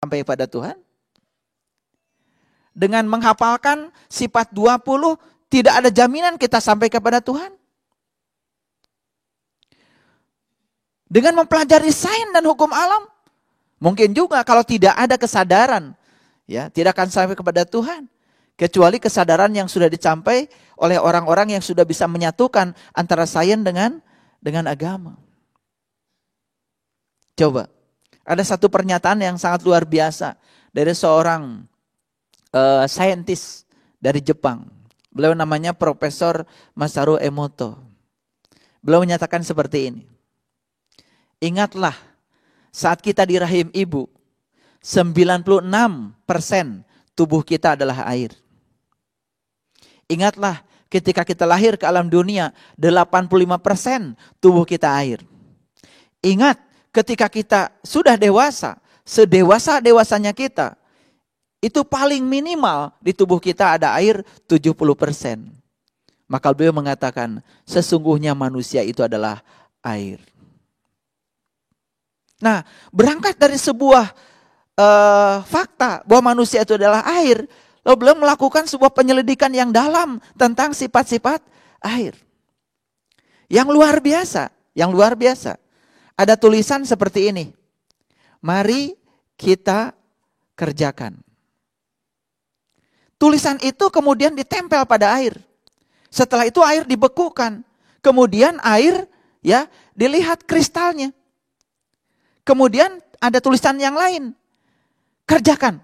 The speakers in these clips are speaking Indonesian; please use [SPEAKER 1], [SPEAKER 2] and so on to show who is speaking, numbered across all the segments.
[SPEAKER 1] sampai pada Tuhan? Dengan menghafalkan sifat 20, tidak ada jaminan kita sampai kepada Tuhan. Dengan mempelajari sains dan hukum alam, mungkin juga kalau tidak ada kesadaran, ya, tidak akan sampai kepada Tuhan. Kecuali kesadaran yang sudah dicapai oleh orang-orang yang sudah bisa menyatukan antara sains dengan agama. Coba, ada satu pernyataan yang sangat luar biasa dari seorang saintis dari Jepang. Beliau namanya Profesor Masaru Emoto. Beliau menyatakan seperti ini. Ingatlah, saat kita di rahim ibu, 96% tubuh kita adalah air. Ingatlah, ketika kita lahir ke alam dunia, 85% tubuh kita air. Ingat, ketika kita sudah dewasa, sedewasa-dewasanya kita, itu paling minimal di tubuh kita ada air 70%. Maka beliau mengatakan, sesungguhnya manusia itu adalah air. Nah, berangkat dari sebuah fakta bahwa manusia itu adalah air, lalu beliau melakukan sebuah penyelidikan yang dalam tentang sifat-sifat air. Yang luar biasa. Ada tulisan seperti ini. Mari kita kerjakan. Tulisan itu kemudian ditempel pada air. Setelah itu air dibekukan. Kemudian air, ya, dilihat kristalnya. Kemudian ada tulisan yang lain. Kerjakan.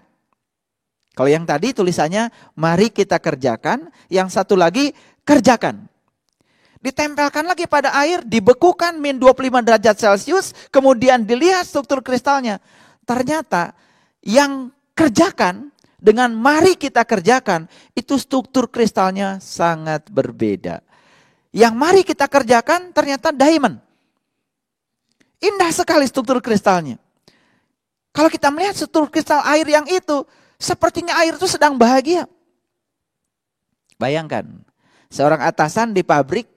[SPEAKER 1] Kalau yang tadi tulisannya mari kita kerjakan. Yang satu lagi kerjakan. Ditempelkan lagi pada air. Dibekukan min 25 derajat Celcius. Kemudian dilihat struktur kristalnya. Ternyata yang kerjakan dengan mari kita kerjakan. Itu struktur kristalnya sangat berbeda. Yang mari kita kerjakan ternyata diamond. Indah sekali struktur kristalnya. Kalau kita melihat struktur kristal air yang itu, sepertinya air itu sedang bahagia. Bayangkan, seorang atasan di pabrik,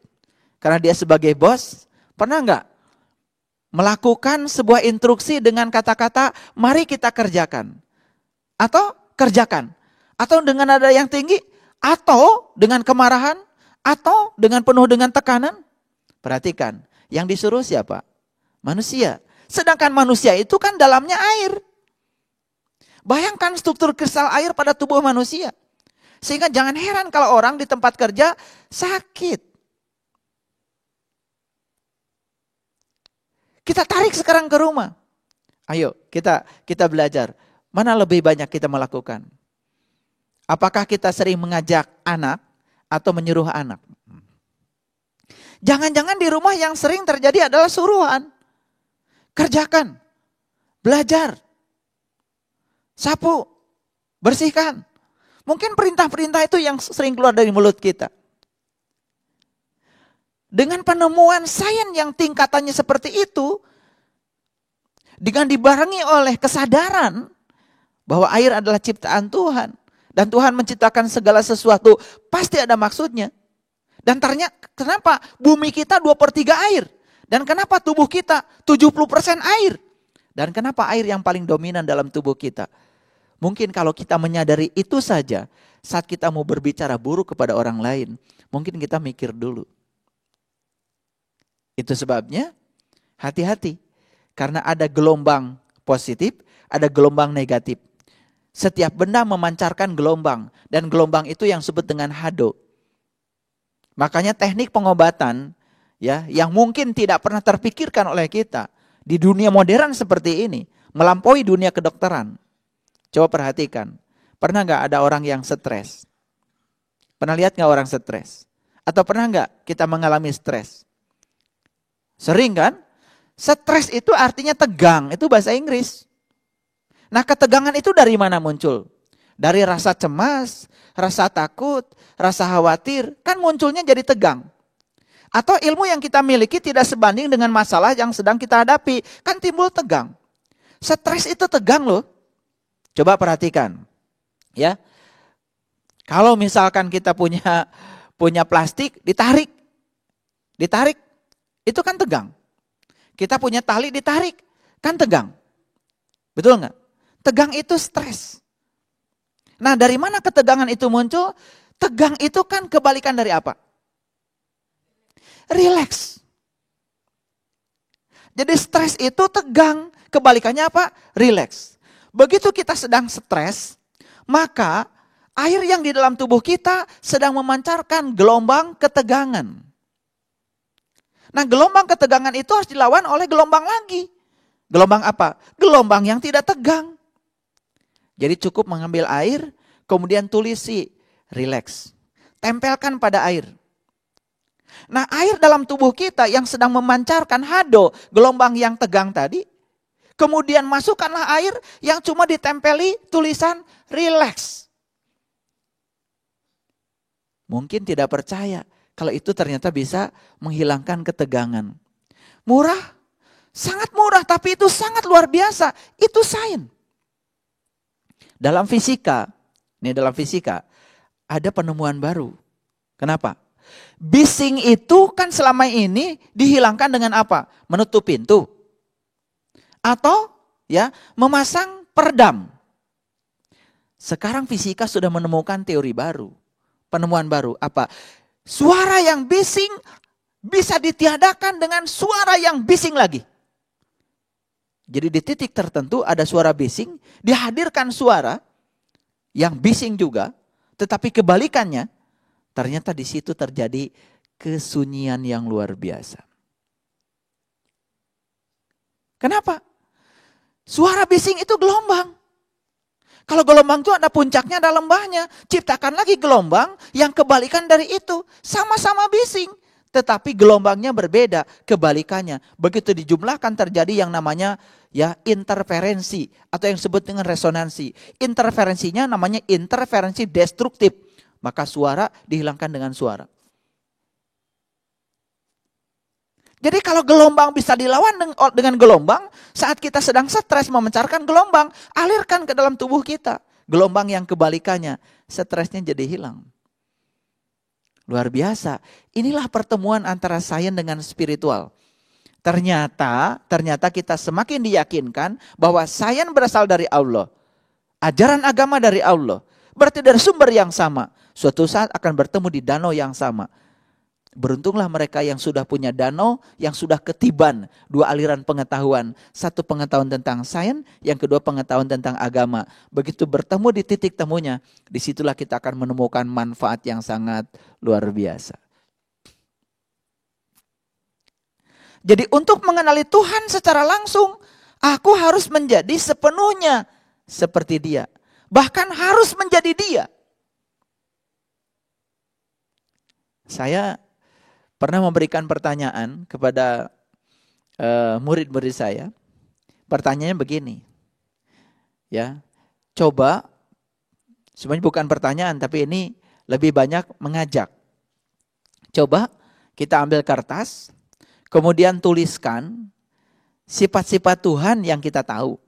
[SPEAKER 1] karena dia sebagai bos, pernah enggak melakukan sebuah instruksi dengan kata-kata, mari kita kerjakan. Atau kerjakan. Atau dengan nada yang tinggi, atau dengan kemarahan, atau dengan penuh dengan tekanan. Perhatikan, yang disuruh siapa? Manusia. Sedangkan manusia itu kan dalamnya air. Bayangkan struktur kristal air pada tubuh manusia. Sehingga jangan heran kalau orang di tempat kerja sakit. Kita tarik sekarang ke rumah. Ayo kita belajar. Mana lebih banyak kita melakukan? Apakah kita sering mengajak anak atau menyuruh anak? Jangan-jangan di rumah yang sering terjadi adalah suruhan. Kerjakan, belajar, sapu, bersihkan. Mungkin perintah-perintah itu yang sering keluar dari mulut kita. Dengan penemuan sains yang tingkatannya seperti itu, dengan dibarengi oleh kesadaran bahwa air adalah ciptaan Tuhan. Dan Tuhan menciptakan segala sesuatu, pasti ada maksudnya. Dan ternyata kenapa bumi kita 2/3 air? Dan kenapa tubuh kita 70% air? Dan kenapa air yang paling dominan dalam tubuh kita? Mungkin kalau kita menyadari itu saja, saat kita mau berbicara buruk kepada orang lain, mungkin kita mikir dulu. Itu sebabnya hati-hati. Karena ada gelombang positif, ada gelombang negatif. Setiap benda memancarkan gelombang. Dan gelombang itu yang disebut dengan hado. Makanya teknik pengobatan, ya, yang mungkin tidak pernah terpikirkan oleh kita di dunia modern seperti ini, melampaui dunia kedokteran. Coba perhatikan, pernah nggak ada orang yang stres? Pernah lihat nggak orang stres? Atau pernah nggak kita mengalami stres? Sering kan? Stres itu artinya tegang, itu bahasa Inggris. Nah, ketegangan itu dari mana muncul? Dari rasa cemas, rasa takut, rasa khawatir, kan munculnya jadi tegang. Atau ilmu yang kita miliki tidak sebanding dengan masalah yang sedang kita hadapi. Kan timbul tegang. Stres itu tegang loh. Coba perhatikan. Ya. Kalau misalkan kita punya plastik, ditarik. Itu kan tegang. Kita punya tali, ditarik. Kan tegang. Betul nggak? Tegang itu stres. Nah, dari mana ketegangan itu muncul? Tegang itu kan kebalikan dari apa? Relax. Jadi stres itu tegang, kebalikannya apa? Relax. Begitu kita sedang stres, maka air yang di dalam tubuh kita sedang memancarkan gelombang ketegangan. Nah, gelombang ketegangan itu harus dilawan oleh gelombang lagi. Gelombang apa? Gelombang yang tidak tegang. Jadi cukup mengambil air, kemudian tulisi, relax. Tempelkan pada air. Nah, air dalam tubuh kita yang sedang memancarkan hado, gelombang yang tegang tadi, kemudian masukkanlah air yang cuma ditempeli tulisan relax. Mungkin tidak percaya kalau itu ternyata bisa menghilangkan ketegangan. Murah, sangat murah, tapi itu sangat luar biasa. Itu sains. Dalam fisika ada penemuan baru. Kenapa? Bising itu kan selama ini dihilangkan dengan apa? Menutup pintu. Atau ya, memasang peredam. Sekarang fisika sudah menemukan teori baru. Penemuan baru. Apa? Suara yang bising bisa ditiadakan dengan suara yang bising lagi. Jadi di titik tertentu ada suara bising, dihadirkan suara yang bising juga, tetapi kebalikannya, ternyata di situ terjadi kesunyian yang luar biasa. Kenapa? Suara bising itu gelombang. Kalau gelombang itu ada puncaknya, ada lembahnya. Ciptakan lagi gelombang yang kebalikan dari itu. Sama-sama bising. Tetapi gelombangnya berbeda, kebalikannya. Begitu dijumlahkan terjadi yang namanya ya interferensi. Atau yang disebut dengan resonansi. Interferensinya namanya interferensi destruktif. Maka suara dihilangkan dengan suara. Jadi kalau gelombang bisa dilawan dengan gelombang, saat kita sedang stres memancarkan gelombang, alirkan ke dalam tubuh kita. Gelombang yang kebalikannya, stresnya jadi hilang. Luar biasa. Inilah pertemuan antara sains dengan spiritual. Ternyata kita semakin diyakinkan bahwa sains berasal dari Allah. Ajaran agama dari Allah. Berarti dari sumber yang sama. Suatu saat akan bertemu di danau yang sama. Beruntunglah mereka yang sudah punya danau, yang sudah ketiban dua aliran pengetahuan. Satu pengetahuan tentang sains, yang kedua pengetahuan tentang agama. Begitu bertemu di titik temunya, disitulah kita akan menemukan manfaat yang sangat luar biasa. Jadi untuk mengenali Tuhan secara langsung, aku harus menjadi sepenuhnya seperti Dia. Bahkan harus menjadi Dia. Saya pernah memberikan pertanyaan kepada murid-murid saya. Pertanyaannya begini. Ya, coba, sebenarnya bukan pertanyaan, tapi ini lebih banyak mengajak. Coba kita ambil kertas, kemudian tuliskan sifat-sifat Tuhan yang kita tahu.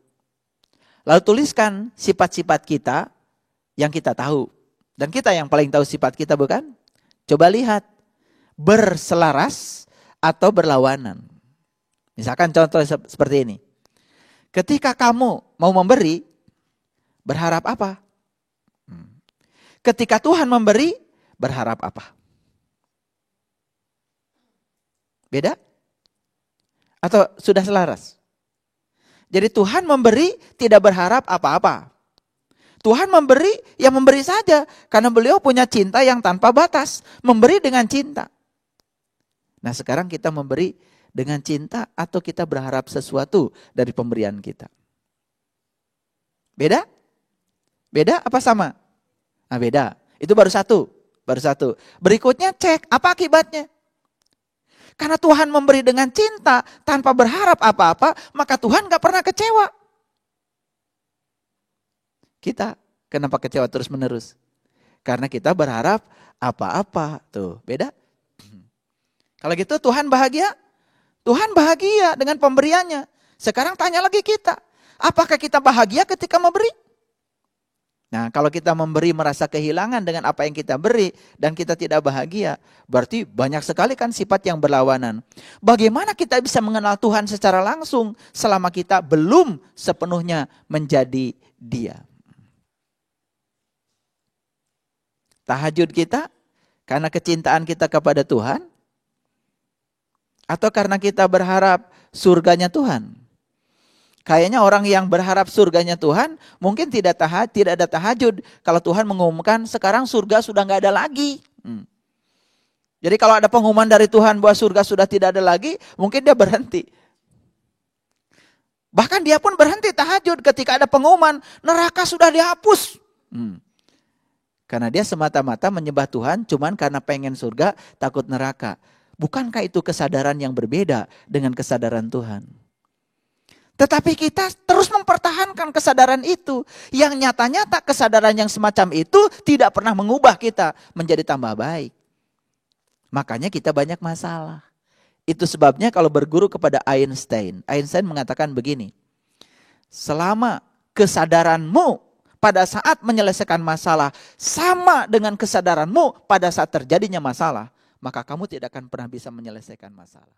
[SPEAKER 1] Lalu tuliskan sifat-sifat kita yang kita tahu. Dan kita yang paling tahu sifat kita, bukan? Coba lihat. Berselaras atau berlawanan. Misalkan contoh seperti ini. Ketika kamu mau memberi, berharap apa? Ketika Tuhan memberi, berharap apa? Beda? Atau sudah selaras? Jadi Tuhan memberi tidak berharap apa-apa. Tuhan memberi, ya memberi saja. Karena beliau punya cinta yang tanpa batas. Memberi dengan cinta. Nah sekarang kita memberi dengan cinta atau kita berharap sesuatu dari pemberian kita? Beda? Beda apa sama? Nah beda. Itu baru satu. Berikutnya cek apa akibatnya. Karena Tuhan memberi dengan cinta tanpa berharap apa-apa, maka Tuhan gak pernah kecewa. Kita kenapa kecewa terus menerus? Karena kita berharap apa-apa. Tuh beda. Kalau gitu Tuhan bahagia? Tuhan bahagia dengan pemberiannya. Sekarang tanya lagi kita. Apakah kita bahagia ketika memberi? Nah, kalau kita memberi merasa kehilangan dengan apa yang kita beri dan kita tidak bahagia, berarti banyak sekali kan sifat yang berlawanan. Bagaimana kita bisa mengenal Tuhan secara langsung selama kita belum sepenuhnya menjadi Dia? Tahajud kita karena kecintaan kita kepada Tuhan, atau karena kita berharap surganya Tuhan? Kayaknya orang yang berharap surganya Tuhan mungkin tidak ada tahajud kalau Tuhan mengumumkan sekarang surga sudah nggak ada lagi. Jadi kalau ada pengumuman dari Tuhan bahwa surga sudah tidak ada lagi, mungkin dia berhenti. Bahkan dia pun berhenti tahajud ketika ada pengumuman neraka sudah dihapus. Karena dia semata-mata menyembah Tuhan cuman karena pengen surga, takut neraka. Bukankah itu kesadaran yang berbeda dengan kesadaran Tuhan? Tetapi kita terus mempertahankan kesadaran itu. Yang nyata-nyata kesadaran yang semacam itu tidak pernah mengubah kita menjadi tambah baik. Makanya kita banyak masalah. Itu sebabnya kalau berguru kepada Einstein. Einstein mengatakan begini. Selama kesadaranmu pada saat menyelesaikan masalah sama dengan kesadaranmu pada saat terjadinya masalah, maka kamu tidak akan pernah bisa menyelesaikan masalah.